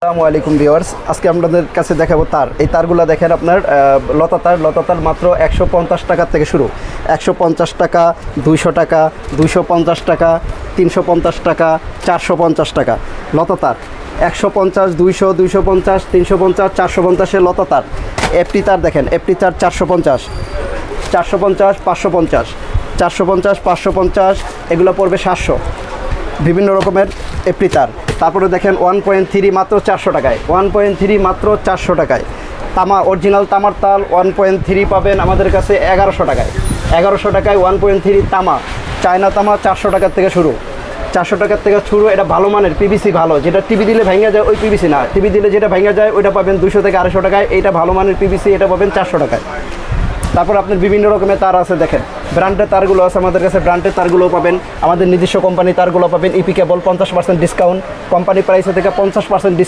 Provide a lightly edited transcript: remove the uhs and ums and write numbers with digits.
আসসালামু আলাইকুম ভিউয়ার্স, আজকে আপনাদের কাছে দেখাবো তার। এই তারগুলো দেখেন আপনার লতা তার মাত্র 150 টাকা থেকে শুরু। 150 টাকা, 200 টাকা, 250 টাকা, 350 টাকা, 450 টাকা লতা তার। 150, 200, 250, 350, 450-এর লতা তার। এফটি তার দেখেন, এফটি তার 450, 450, 550, 450, 550, এগুলো পড়বে 700। বিভিন্ন রকমের এফটি তার। তারপরে দেখেন 1.3 মাত্র 400 টাকায়, 1.3 মাত্র 400 টাকায়। তামা, অরিজিনাল তামার তাল 1.3 পাবেন আমাদের কাছে 1100 টাকায়। 1100 টাকায় 1.3 তামা। চায়না তামা 400 টাকার থেকে শুরু, 400 টাকার থেকে শুরু। এটা ভালো মানের পিভিসি, ভালো, যেটা টিভি দিলে ভেঙে যায় ওই পিভিসি না, টিভি দিলে যেটা ভেঙে যায় ওইটা পাবেন 200 থেকে 250 টাকায়। এইটা ভালো মানের পিভিসি, এটা পাবেন 400 টাকায়। তারপর আপনার বিভিন্ন রকমের তার আছে দেখেন, ব্র্যান্ডের তারগুলো আছে আমাদের কাছে, ব্র্যান্ডের তারগুলোও পাবেন। আমাদের নিজস্ব কোম্পানি তারগুলো পাবেন ইপি কেবল 50% ডিসকাউন্ট, কোম্পানি প্রাইসে থেকে 50% ডিসকাউন্ট।